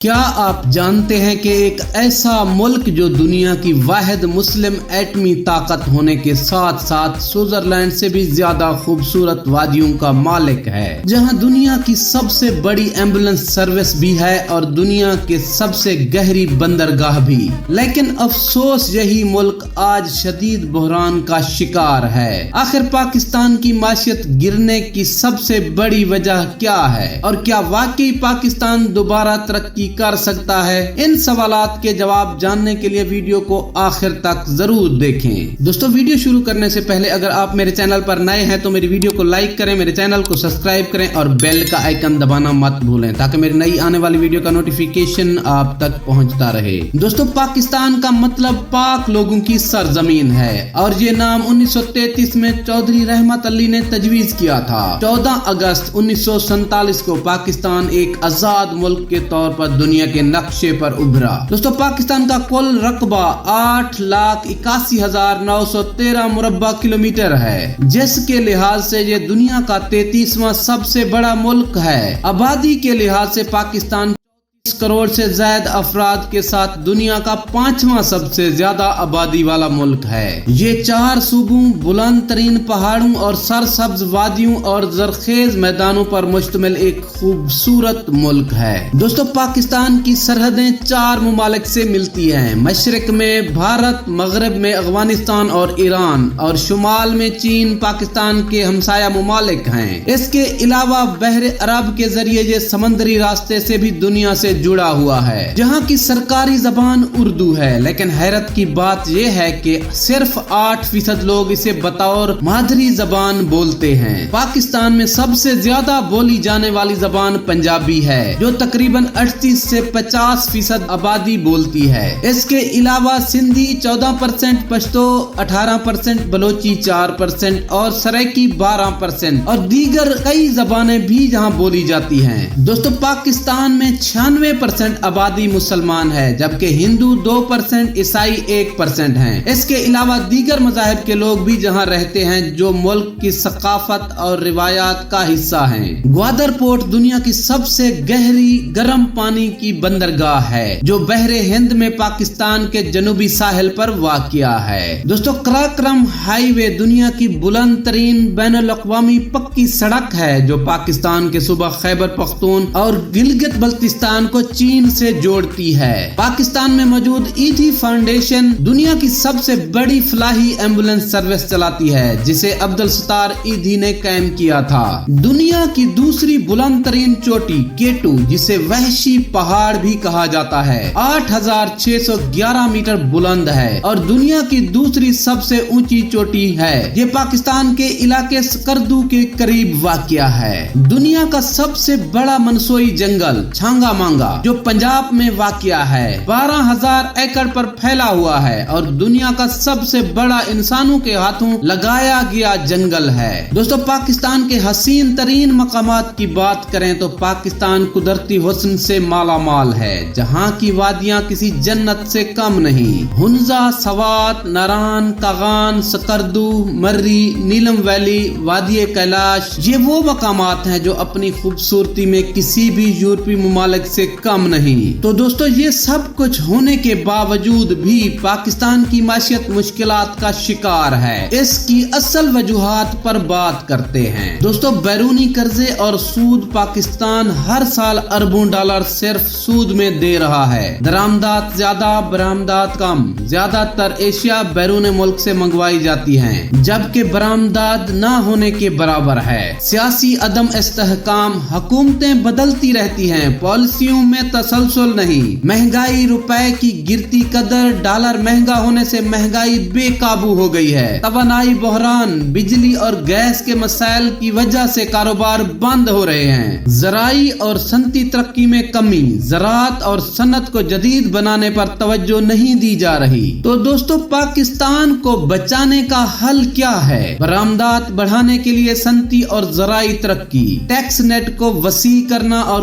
کیا آپ جانتے ہیں کہ ایک ایسا ملک جو دنیا کی واحد مسلم ایٹمی طاقت ہونے کے ساتھ ساتھ سوئٹزرلینڈ سے بھی زیادہ خوبصورت وادیوں کا مالک ہے، جہاں دنیا کی سب سے بڑی ایمبولینس سروس بھی ہے اور دنیا کے سب سے گہری بندرگاہ بھی، لیکن افسوس یہی ملک آج شدید بحران کا شکار ہے۔ آخر پاکستان کی معیشت گرنے کی سب سے بڑی وجہ کیا ہے اور کیا واقعی پاکستان دوبارہ ترقی کر سکتا ہے؟ ان سوالات کے جواب جاننے کے لیے ویڈیو کو آخر تک ضرور دیکھیں۔ دوستو، ویڈیو شروع کرنے سے پہلے اگر آپ میرے چینل پر نئے ہیں تو میری ویڈیو کو لائک کریں، میرے چینل کو سبسکرائب کریں اور بیل کا آئیکن دبانا مت بھولیں تاکہ میری نئی آنے والی ویڈیو کا نوٹیفیکیشن آپ تک پہنچتا رہے۔ دوستو، پاکستان کا مطلب پاک لوگوں کی سرزمین ہے اور یہ نام 1933 میں چودھری رحمت علی نے تجویز کیا تھا۔ 14 اگست 1947 کو پاکستان ایک آزاد ملک کے طور پر دنیا کے نقشے پر ابھرا۔ دوستو، پاکستان کا کل رقبہ 8,81,913 مربع کلومیٹر ہے، جس کے لحاظ سے یہ دنیا کا 33واں سب سے بڑا ملک ہے۔ آبادی کے لحاظ سے پاکستان 30 کروڑ سے زائد افراد کے ساتھ دنیا کا 5واں سب سے زیادہ آبادی والا ملک ہے۔ یہ 4 صوبوں، بلند ترین پہاڑوں اور سرسبز وادیوں اور زرخیز میدانوں پر مشتمل ایک خوبصورت ملک ہے۔ دوستو، پاکستان کی سرحدیں 4 ممالک سے ملتی ہیں، مشرق میں بھارت، مغرب میں افغانستان اور ایران اور شمال میں چین پاکستان کے ہمسایہ ممالک ہیں۔ اس کے علاوہ بحر عرب کے ذریعے یہ سمندری راستے سے بھی دنیا سے جڑا ہوا ہے، جہاں کی سرکاری زبان اردو ہے، لیکن حیرت کی بات یہ ہے کہ صرف 8% لوگ اسے بطور مادری زبان بولتے ہیں۔ پاکستان میں سب سے زیادہ بولی جانے والی زبان پنجابی ہے، جو تقریباً 38 سے 50% آبادی بولتی ہے۔ اس کے علاوہ سندھی 14%، پشتو 18%، بلوچی 4% اور سرائکی 12% اور دیگر کئی زبانیں بھی جہاں بولی جاتی ہیں۔ دوستو، پاکستان میں 96% آبادی مسلمان ہے، جبکہ ہندو 2%، عیسائی 1% ہیں۔ اس کے علاوہ دیگر مذاہب کے لوگ بھی جہاں رہتے ہیں، جو ملک کی ثقافت اور روایات کا حصہ ہیں۔ گوادر پورٹ دنیا کی سب سے گہری گرم پانی کی بندرگاہ ہے، جو بحر ہند میں پاکستان کے جنوبی ساحل پر واقع ہے۔ دوستو، قراقرم ہائی وے دنیا کی بلند ترین بین الاقوامی پکی سڑک ہے، جو پاکستان کے صوبہ خیبر پختون اور گلگت بلتستان کو چین سے جوڑتی ہے۔ پاکستان میں موجود ایدھی فاؤنڈیشن دنیا کی سب سے بڑی فلاحی ایمبولینس سروس چلاتی ہے، جسے عبدالستار ایدھی نے قائم کیا تھا۔ دنیا کی دوسری بلند ترین چوٹی کیٹو، جسے وحشی پہاڑ بھی کہا جاتا ہے، 8,611 میٹر بلند ہے اور دنیا کی دوسری سب سے اونچی چوٹی ہے۔ یہ پاکستان کے علاقے سکردو کے قریب واقع ہے۔ دنیا کا سب سے بڑا منسوئی جنگل چھانگا مانگا، جو پنجاب میں واقع ہے، 12,000 ایکڑ پر پھیلا ہوا ہے اور دنیا کا سب سے بڑا انسانوں کے ہاتھوں لگایا گیا جنگل ہے۔ دوستو، پاکستان کے حسین ترین مقامات کی بات کریں تو پاکستان قدرتی حسن سے مالا مال ہے، جہاں کی وادیاں کسی جنت سے کم نہیں۔ ہنزا، سوات، ناران، کاغان، سکردو، مری، نیلم ویلی، وادی کیلاش، یہ وہ مقامات ہیں جو اپنی خوبصورتی میں کسی بھی یورپی ممالک سے کم نہیں۔ تو دوستو، یہ سب کچھ ہونے کے باوجود بھی پاکستان کی معیشت مشکلات کا شکار ہے۔ اس کی اصل وجوہات پر بات کرتے ہیں۔ دوستو، بیرونی قرضے اور سود۔ پاکستان ہر سال اربوں ڈالر صرف سود میں دے رہا ہے۔ درآمدات زیادہ، برآمدات کم۔ زیادہ تر اشیاء بیرون ملک سے منگوائی جاتی ہیں، جبکہ برآمدات نہ ہونے کے برابر ہے۔ سیاسی عدم استحکام۔ حکومتیں بدلتی رہتی ہیں، پالیسیوں میں تسلسل نہیں۔ مہنگائی، روپے کی گرتی قدر، ڈالر مہنگا ہونے سے مہنگائی بے قابو ہو گئی ہے۔ توانائی بحران۔ بجلی اور گیس کے مسائل کی وجہ سے کاروبار بند ہو رہے ہیں۔ زرعی اور صنعتی ترقی میں کمی۔ زراعت اور صنعت کو جدید بنانے پر توجہ نہیں دی جا رہی۔ تو دوستو، پاکستان کو بچانے کا حل کیا ہے؟ برآمدات بڑھانے کے لیے صنعتی اور زرعی ترقی، ٹیکس نیٹ کو وسیع کرنا اور